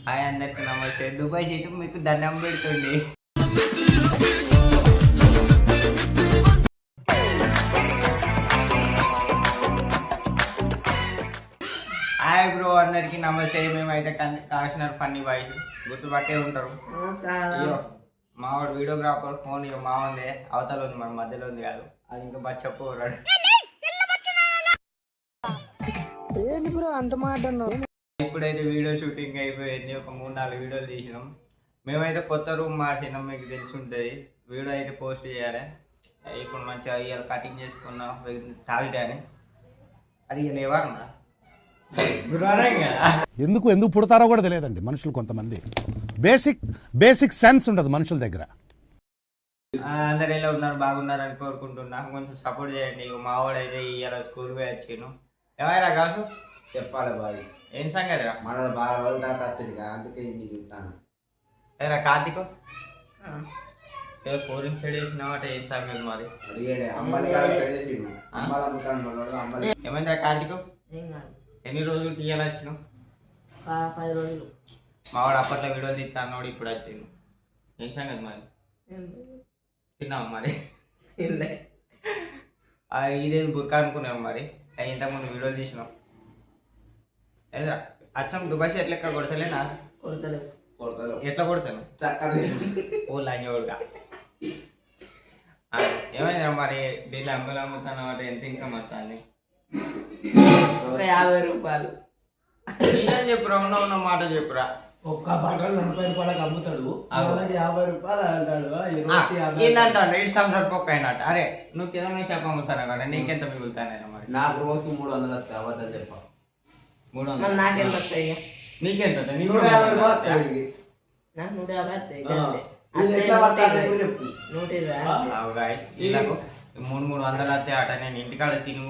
Hi అందరికి నమస్తే. Dubai seat మీకు దండం పెడుతుంది. హాయ్ బ్రో, అందరికి నమస్తే. మేమైతే కాశీనగర్ ఫన్నీ బాయ్స్ గుర్తుపట్టే ఉంటారు. అయ్యో మావాడు వీడియోగ్రాఫర్ ఫోన్ ఇక మా ఉంది, అవతల ఉంది, మన మధ్యలో ఉంది కాదు. అది ఇంకా బచ్చపోరాడు. ఏంటి బ్రో అంత మాట అన్నావు? ఇప్పుడైతే వీడియో షూటింగ్ అయిపోయింది. ఒక 3-4 వీడియోలు తీసినాం. మేమైతే కొత్త రూమ్ మార్చినాం, మీకు తెలిసి ఉంటుంది. వీడియో అయితే పోస్ట్ చేయాలి. ఇప్పుడు మంచిగా ఇవాళ కటింగ్ చేసుకున్నాం తాగితే అని. అది ఇవాళ ఎవరన్నా ఎందుకు పుడతారో కూడా తెలియదండి మనుషులు. కొంతమంది బేసిక్ సెన్స్ ఉండదు మనుషుల దగ్గర. అందరు ఎలా ఉన్నారు, బాగున్నారు అని కోరుకుంటున్నా. కొంచెం సపోర్ట్ చేయండి. మావాడైతే ఇవాళ స్కూల్ పోయి వచ్చాను. ఏమైనా కాసు చెప్పాలి బాగా ఏం సంగతి రా? మన బాగా రోజుల తర్వాత వస్తుంది, అందుకే ఇంటికి చూస్తాను. ఏరా కార్తీక్ ఏదో కోరింగ్ సైడ్ వేసినావాట, ఏం సంగతి మరి? ఏమైందిరా కార్తీక్? ఎన్ని రోజులు తీయాలి వచ్చినావు? 10 రోజులు. మావాడు అప్పట్లో వీడియోలు తీస్తాను, ఇప్పుడు వచ్చిండు. ఏం సంగతి మరి? తిన్నావు మరి? ఇదేది బుర్కా అనుకున్నావు మరి? ఇంతకుముందు వీడియోలు తీసినాం. అచ్చం దుబాయ్ ఎట్లా ఎక్కడ కొడతలేనా? కొడతలేదు. ఎట్లా కొడతాను? ఓ లాంగోడుగా. ఏమైనా మరి డీల్ అమ్ముతాను అంటే ఎంత ఇన్కమ్ వస్తుంది? 50 రూపాయలు. నేనేం చెప్పురా, ఉన్న మాట చెప్పురా. ఒక్క బట్టలు 40 రూపాయలకు అమ్ముతాడు, 50 రూపాయలు అంటాడు. ఏంటంటాడు ఇటు సంసార్ పొక్క అయినట్టు. అరే నువ్వు కిరాణా షాప్ అమ్ముతాను కదా, నీకెంత మిగులుతానైనా మరి? నాకు రోజుకు 300 వస్తాయి, అబద్ధం చెప్ప. 300 నాకెంత వస్తాయి? నీకెంత? 150 రూపాయలు. నాకు 150 వస్తాయి. 300 వస్తాయి అట. నేను ఇంటికాడ తిని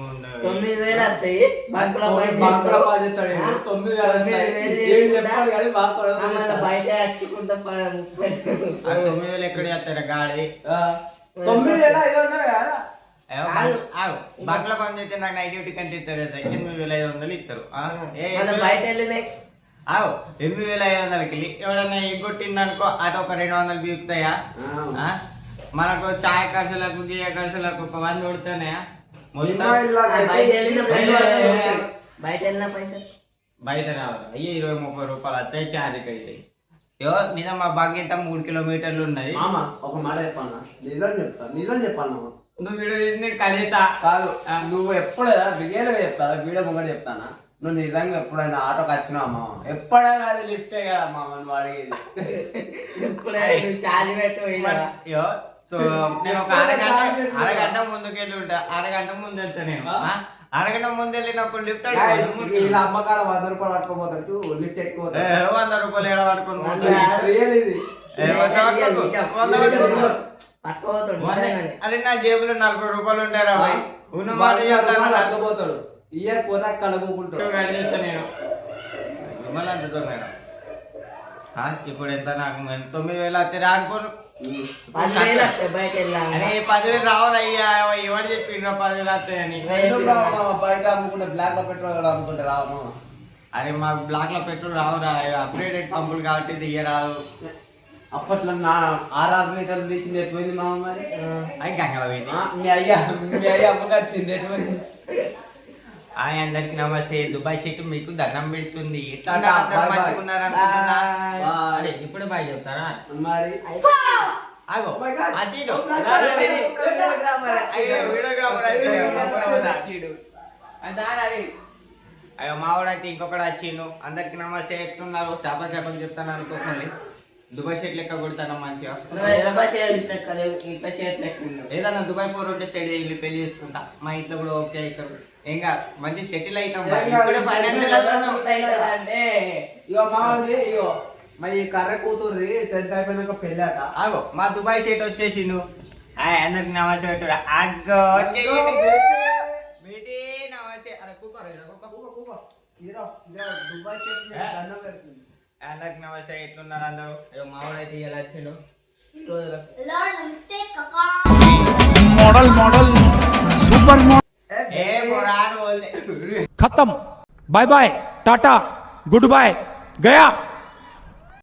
9000 వస్తాయి. 9000 ఎక్కడ చేస్తారా గాడి? 9500 బంగ్లా పని చేస్తే నాకు నైట్ డ్యూటీ కంటే ఇస్తారు. 8500 ఇస్తారు. బయట వెళ్ళినాయి. 8500కి ఎవడన్నా ఎగ్గొట్టిందనుకో అటు ఒక 200 బీగుతాయా? మనకు చాయ్ ఖర్చులకు గియ్య ఖర్చులకు ఒక 100 కొడుతున్నాయా? బయట రావాలి. అయ్యో 20-30 రూపాయలు వస్తాయి ఛార్జ్కి అయితే. నిజం మా బాగా ఇంత 3 కిలోమీటర్లు ఉన్నది. ఒక మాట చెప్పాను, నిజం చెప్పాను. నువ్వు వీడియో చేసి నేను కలితా కాదు, నువ్వు ఎప్పుడు రియల్గా చెప్తారా? వీడియో ముంగట చెప్తానా? నువ్వు నిజంగా ఎప్పుడైనా ఆటోకి వచ్చినావు మామ? ఎప్పుడే కాదు, లిఫ్టే కదా మామ నువ్వు అడిగేది. నేను ఒక అరగంట ముందుకెళ్ళి ఉంటా. అరగంట ముందు వెళ్తా నేను. అరగంట ముందు వెళ్ళినప్పుడు లిఫ్ట్ ఇలా అమ్మకాడ 100 రూపాయలు పట్టుకోపోతాడు, లిఫ్ట్ ఎక్కువ 100 రూపాయలు ఏడ పట్టుకొని అది నా జేబులో 40 రూపాయలు ఉంటారా? ఉన్న మాట పట్టుకోపోతాడు. ఇయ్య పోతా కడుపుకుంటాడు. నేను మిమ్మల్ని అందుతో మేడం. ఇప్పుడు ఎంత? నాకు 9000 వస్తే రాకపోరు. 10,000 రావాలయ్యా. ఎవరు చెప్పిండ్రు 10,000 వస్తాయని? బయట అమ్ముకుంటే బ్లాక్ లో పెట్రోల్ అమ్ముకుంటే రావు. అరే మాకు బ్లాక్ లో పెట్రోల్ రావురా, అప్గ్రేడెడ్ పంపులు కాబట్టి దియ్య రాదు. అప్పట్లో 6 లీటర్లు తీసింది ఎటువైంది మామ? మరి అది గంగల పోయింది. మీ అయ్యా అమ్మకి వచ్చింది ఎటువైంది? అందరికి నమస్తే. దుబాయ్ సీటు మీకు దండం పెడుతుంది. అరే ఇప్పుడు బాయ్ చెప్తారా మరి? అయ్యో మావాడైతే ఇంకొకటి వచ్చిండు. అందరికి నమస్తే. ఎట్లున్నారు? చేపలు చెప్తాను అనుకోకండి. దుబాయ్ షర్ట్ లెక్క కొడతాను మంచిగా. ఏదన్నా దుబాయ్ పోరు ఉంటే సైడ్ వెళ్ళి పెళ్లి చేసుకుంటా. మా ఇంట్లో కూడా ఓకే అవుతారు. ఏం కాదు, మంచి సెటిల్ అవుతాం. మరి కర్ర కూతురు 10th అయిపోయినాక పెళ్ళాట. ఆగో మా దుబాయ్ షర్ట్ వచ్చేసిండు. అందరికి నమస్తే. అందరికి నమస్తే. ఎట్లున్నారు అందరూ? మావాడైతే ఇలా వచ్చిండు. మోడల్ సూపర్ मॉडल खत्म bye bye tata goodbye गया।